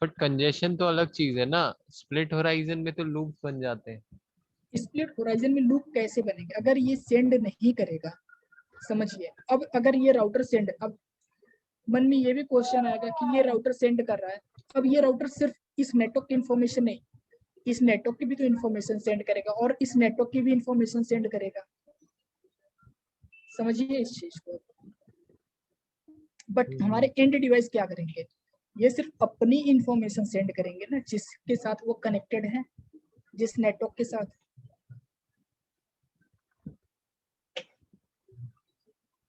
S2: बट कंजेशन तो अलग चीज है ना, स्प्लिट होराइजन में तो लूप बन जाते हैं।
S1: स्प्लिट होराइजन में लूप कैसे बनेंगे अगर ये सेंड नहीं करेगा? समझिए, अब अगर ये राउटर सेंड, अब मन में ये भी क्वेश्चन आएगा कि ये राउटर सेंड कर रहा है, अब ये राउटर सिर्फ इस नेटवर्क की इंफॉर्मेशन नहीं, इस नेटवर्क की भी तो इंफॉर्मेशन सेंड करेगा और इस नेटवर्क की भी इंफॉर्मेशन सेंड करेगा। समझिए इस चीज को। बट हमारे एंड डिवाइस क्या करेंगे? ये सिर्फ अपनी इंफॉर्मेशन सेंड करेंगे ना, जिसके साथ वो कनेक्टेड है, जिस नेटवर्क के साथ।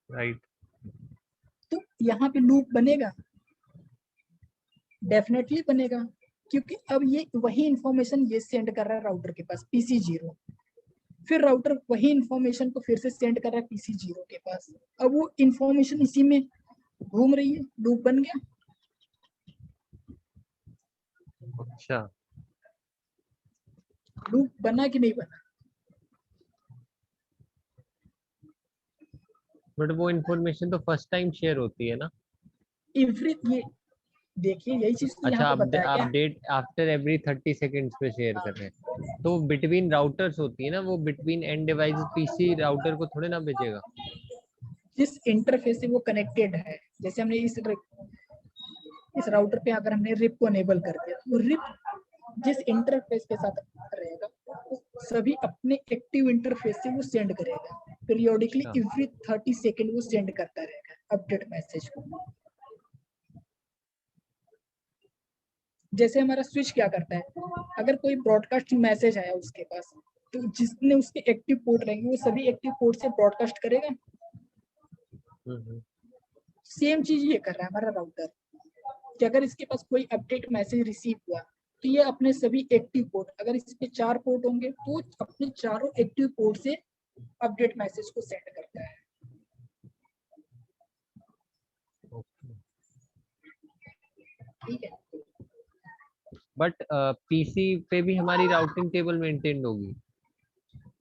S2: राइट।
S1: तो यहाँ पे लूप बनेगा, डेफिनेटली बनेगा, क्योंकि अब ये वही इंफॉर्मेशन ये सेंड कर रहा है राउटर के पास PC0, फिर राउटर वही इंफॉर्मेशन को फिर से सेंड कर रहा है PC0 के पास। अब वो इंफॉर्मेशन इसी में घूम रही है, लूप बन गया।
S2: अच्छा,
S1: लूप बना कि नहीं बना?
S2: बट वो इन्फॉर्मेशन तो फर्स्ट टाइम शेयर होती है ना।
S1: एवरी ये देखिए, यही चीज तो यहाँ
S2: अच्छा,
S1: पे बताया गया।
S2: अपडेट आफ्टर एवरी 30 सेकेंड्स पे शेयर कर रहे हैं, तो बिटवीन राउटर्स होती है ना, वो between and device PC router को थोड़े ना भेजेगा।
S1: जिस इंटरफेस से वो कनेक्टेड है, जैसे हमने इस राउटर पे अगर हमने रिप को एनेबल कर दिया तो रिप जिस इंटरफेस के साथ रहेगा सभी अपने एक्टिव इंटरफेस से वो सेंड करेगा, पीरियोडिकली
S2: अच्छा।
S1: एवरी 30 सेकेंड वो सेंड करता रहेगा अपडेट मैसेज को। जैसे हमारा स्विच क्या करता है, अगर कोई ब्रॉडकास्ट मैसेज आया उसके पास, तो जितने उसके एक्टिव पोर्ट रहेंगे वो सभी एक्टिव पोर्ट से ब्रॉडकास्ट करेगा। सेम चीज ये कर रहा है हमारा राउटर, कि अगर इसके पास कोई अपडेट मैसेज रिसीव हुआ तो ये अपने सभी एक्टिव पोर्ट, अगर इस पे 4 पोर्ट होंगे तो अपने चारों एक्टिव पोर्ट से अपडेट मैसेज को सेंड करता है। ठीक है,
S2: बट पीसी पे भी हमारी राउटिंग टेबल मेंटेन होगी।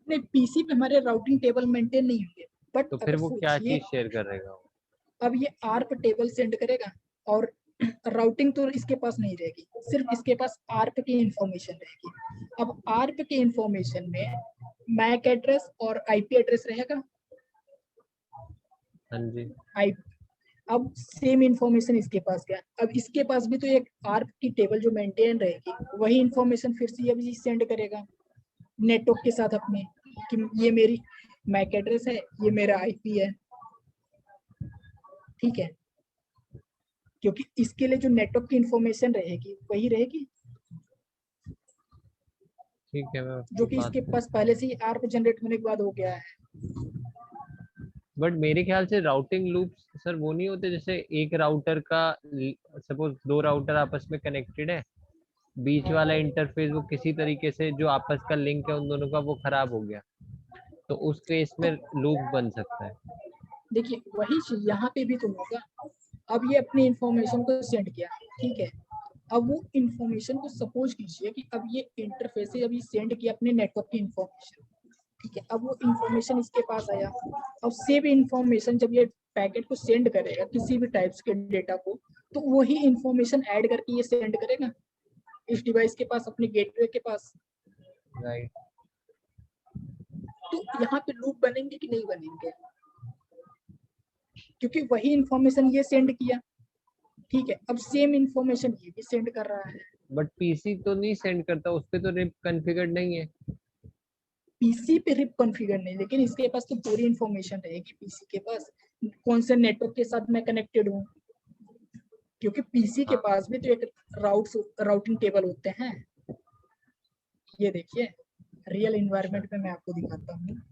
S1: नहीं पीसी पे हमारे राउटिंग टेबल मेंटेन नहीं होंगे, बट
S2: तो फिर
S1: अगर
S2: वो क्या
S1: सोचिए
S2: चीज शेयर कर रहेगा वो?
S1: अब ये आर्प टेबल सेंड करेगा और राउटिंग तो इसके पास नहीं रहेगी, सिर्फ इसके पास आर्प की इंफॉर्मेशन रहेगी। अब आर्प की इंफॉर्मेशन में मैक एड्रेस और आईपी एड्रेस रहेगा।
S2: हाँ जी।
S1: आई अब सेम इंफॉर्मेशन इसके पास गया, अब इसके पास भी तो एक आर्प की टेबल जो मेंटेन रहेगी, वही इंफॉर्मेशन फिर से अभी सेंड करेगा नेटवर्क के साथ अपने, कि ये मेरी मैक एड्रेस है, ये मेरा आईपी है। ठीक है, क्योंकि इसके लिए जो नेटवर्क की इंफॉर्मेशन रहेगी वही रहेगी,
S2: ठीक है, मैं
S1: जो
S2: आपकी
S1: कि
S2: बात।
S1: इसके पास पहले से ही आर्प जनरेट होने के बाद हो गया है।
S2: बट मेरे ख्याल से राउटिंग लूप्स सर वो नहीं होते, जैसे एक राउटर का, सपोज दो राउटर आपस में कनेक्टेड है, बीच वाला इंटरफेस वो किसी तरीके से जो आपस का लिंक है उन दोनों का वो खराब हो गया, तो उस केस में
S1: तो
S2: लूप बन सकता है।
S1: देखिए वही चीज यहाँ पे भी तो होगा। अब ये अपनी इंफॉर्मेशन को सेंड किया, ठीक है, अब वो इंफॉर्मेशन को सपोज कीजिए कि अब ये इंटरफेस से अभी सेंड किया अपने नेटवर्क की इंफॉर्मेशन, ठीक है, अब वो इंफॉर्मेशन इसके पास आया, अब सेम इंफॉर्मेशन जब ये पैकेट को सेंड करेगा किसी भी टाइप्स के डेटा को, तो वही इंफॉर्मेशन ऐड करके ये सेंड करेगा इस डिवाइस के पास, अपने गेटवे के पास।
S2: राइट।
S1: तो यहाँ पे लूप बनेंगे कि नहीं बनेंगे? क्योंकि वही इंफॉर्मेशन ये सेंड किया, ठीक है, अब सेम इंफॉर्मेशन ये भी सेंड कर रहा है।
S2: बट पीसी तो नहीं सेंड करता, उस पे तो रिप कॉन्फ़िगर्ड नहीं है।
S1: पीसी पे रिप कॉन्फ़िगर नहीं, लेकिन इसके पास तो पूरी इंफॉर्मेशन रहेगी पीसी के पास, कौन से नेटवर्क के साथ मैं कनेक्टेड हूँ, क्योंकि पीसी के
S2: हाँ।
S1: पास भी तो एक राउटिंग टेबल होते हैं। ये देखिए, रियल
S2: अच्छा।
S1: इन्वायरमेंट में मैं आपको दिखाता हूँ।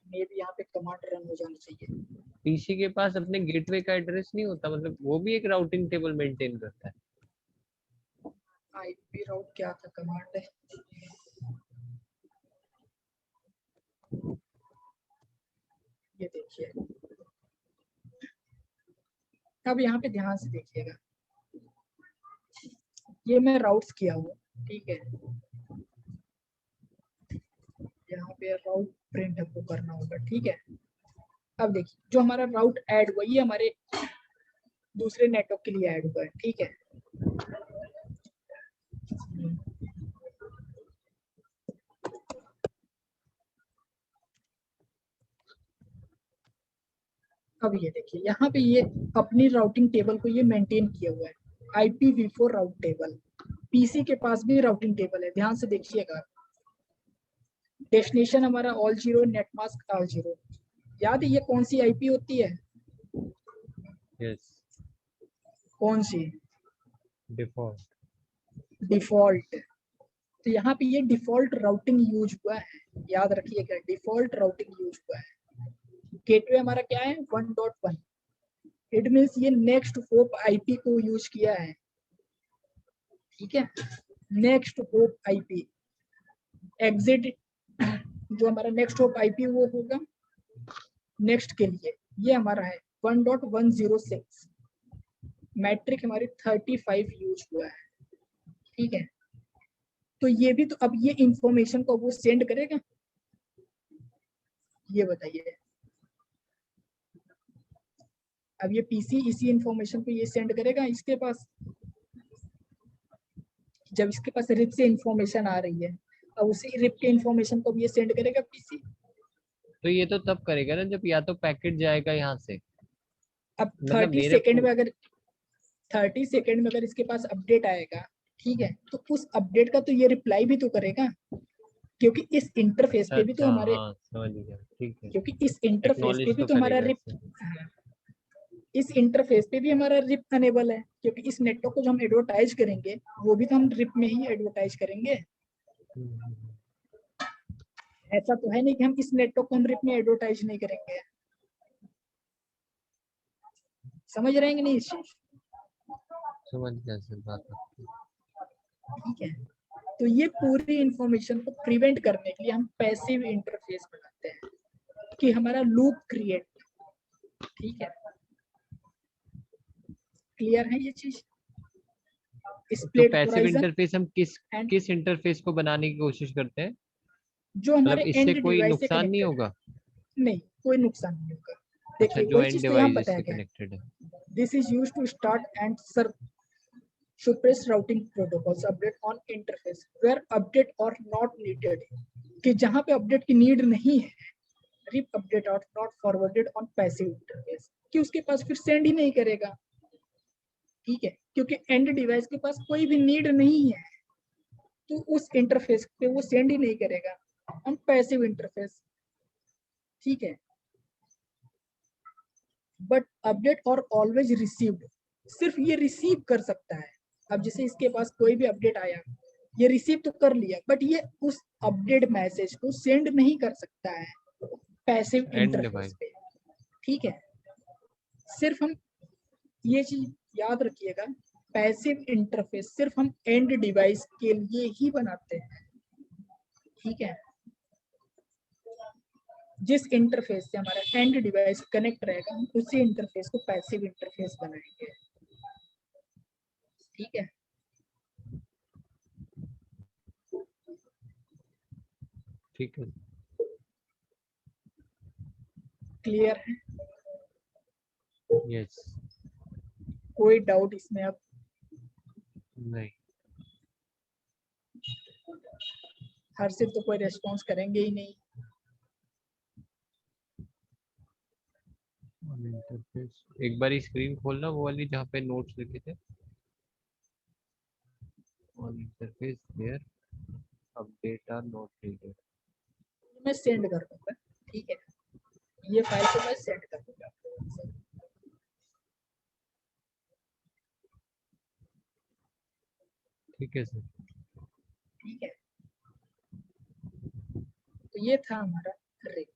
S1: मे भी यहाँ पे कमांड रन हो जाना चाहिए।
S2: पीसी के पास अपने गेटवे का एड्रेस नहीं होता, मतलब वो भी एक राउटिंग टेबल मेंटेन करता है।
S1: आईपी राउट क्या था कमांड है, ये देखिए, अब यहाँ पे ध्यान से देखिएगा, ये मैं राउट्स किया हुआ, ठीक है, यहाँ पे राउट प्रिंट हमको करना होगा, ठीक है। अब देखिए जो हमारा राउट ऐड हुआ ये हमारे दूसरे नेटवर्क के लिए ऐड हुआ है, ठीक है। अब ये देखिए यहाँ पे ये अपनी राउटिंग टेबल को ये मेंटेन किया हुआ है, IPv4 राउट टेबल। पीसी के पास भी राउटिंग टेबल है, ध्यान से देखिएगा। डेस्टिनेशन हमारा all zero, net mask all zero. याद है ये कौन सी आईपी होती है?
S2: यस,
S1: कौन सी?
S2: डिफॉल्ट।
S1: डिफॉल्ट। तो यहाँ पे ये डिफॉल्ट राउटिंग यूज हुआ है, याद रखिएगा, डिफॉल्ट राउटिंग यूज हुआ है। गेटवे हमारा क्या है? 1.1। इट मींस ये नेक्स्ट होप आईपी को यूज किया है, ठीक है। नेक्स्ट होप आईपी, एग्जिट जो हमारा नेक्स्ट होप आईपी वो होगा नेक्स्ट के लिए, ये हमारा है 1.106। मैट्रिक हमारी 35 यूज हुआ है, ठीक है। तो ये भी, तो अब ये इंफॉर्मेशन को वो सेंड करेगा, ये बताइए। अब ये पीसी इसी इंफॉर्मेशन को ये सेंड करेगा इसके पास, जब इसके पास रिप से इंफॉर्मेशन आ रही है, अब उसी रिप के इंफॉर्मेशन को भी ये सेंड करेगा पीसी।
S2: तो ये तो तब करेगा ना जब या तो पैकेट जाएगा यहाँ से,
S1: अब
S2: मतलब
S1: 30
S2: मेरे
S1: सेकेंड में अगर 30 सेकेंड में अगर इसके पास अपडेट आएगा, ठीक है, तो उस अपडेट का तो ये रिप्लाई भी तो करेगा, क्योंकि इस इंटरफेस
S2: अच्छा
S1: पे भी तो
S2: अच्छा,
S1: हमारे,
S2: हाँ समझ गया, ठीक है।
S1: क्योंकि इस इंटरफेस पे
S2: एक्नॉलेज
S1: भी
S2: तो
S1: तो हमारा
S2: करेगा
S1: रिप,
S2: इसे।
S1: इस इंटरफेस पे भी हमारा रिप अनेबल है, क्योंकि इस नेटवर्क को जो हम एडवर्टाइज करेंगे वो भी तो हम रिप में ही एडवर्टाइज करेंगे।
S2: हम्म।
S1: ऐसा तो है नहीं कि हम इस नेटवर्क को हम रिप में एडवर्टाइज नहीं करेंगे। समझ रहे हैं कि नहीं इस चीज?
S2: समझ गया सर बात आपकी।
S1: ठीक है। तो ये पूरी इंफॉर्मेशन को प्रिवेंट करने के लिए हम पैसिव इंटरफेस बनाते हैं कि हमारा लूप क्रिएट, ठीक है। क्लियर है ये चीज?
S2: तो
S1: स्प्लिट
S2: पैसिव
S1: होराइजन
S2: इंटरफेस हम किस
S1: एंड,
S2: किस इंटरफेस को बनाने की कोशिश करते हैं?
S1: जो
S2: मतलब
S1: हमारे
S2: इससे
S1: एंड
S2: कोई
S1: डिवाइस से
S2: नुकसान नहीं
S1: कनेक्टेड है।
S2: होगा?
S1: नहीं, कोई नुकसान नहीं होगा।
S2: अच्छा,
S1: देखिए
S2: जो
S1: वही
S2: एंड
S1: चीज तो यहाँ
S2: डिवाइस
S1: बताया
S2: इससे
S1: गया है।
S2: कनेक्टेड है।
S1: This is used to start and serve suppress routing protocols update on interface where update or not needed, कि जहां पे अपडेट की नीड नहीं है, रिप अपडेट और not forwarded on passive interface, कि उसके पास फिर सेंड ही नहीं करेगा, ठीक है, क्योंकि एंड डिवाइस के पास कोई भी नीड नहीं है, तो उस इंटरफेस पे वो सेंड ही नहीं करेगा ऑन पैसिव इंटरफेस, ठीक है। बट अपडेट और ऑलवेज रिसीव्ड, सिर्फ ये रिसीव कर सकता है। अब जैसे इसके पास कोई भी अपडेट आया, ये रिसीव तो कर लिया, बट ये उस अपडेट मैसेज को सेंड नहीं कर सकता है पैसिव
S2: एंड
S1: इंटरफेस
S2: डिवाइस।
S1: पे, ठीक है। सिर्फ हम ये चीज याद रखिएगा, पैसिव इंटरफेस सिर्फ हम एंड डिवाइस के लिए ही बनाते हैं, ठीक है। जिस इंटरफेस से हमारा एंड डिवाइस कनेक्ट रहेगा, हम उसी इंटरफेस को पैसिव इंटरफेस बनाएंगे, ठीक है।
S2: ठीक है।
S1: क्लियर है?
S2: यस।
S1: कोई डाउट इसमें? अब
S2: नहीं।
S1: हर सिर्फ तो कोई रेस्पॉन्स करेंगे ही नहीं।
S2: इंटरफेस एक बार स्क्रीन खोलना, वो वाली जहाँ पे नोट्स लिखे थे। On interface there update are not needed.
S1: मैं सेंड कर दूंगा, ठीक है, ये फाइल को मैं सेंड कर दूंगा।
S2: ठीक है सर।
S1: ठीक है, तो ये था हमारा रिप।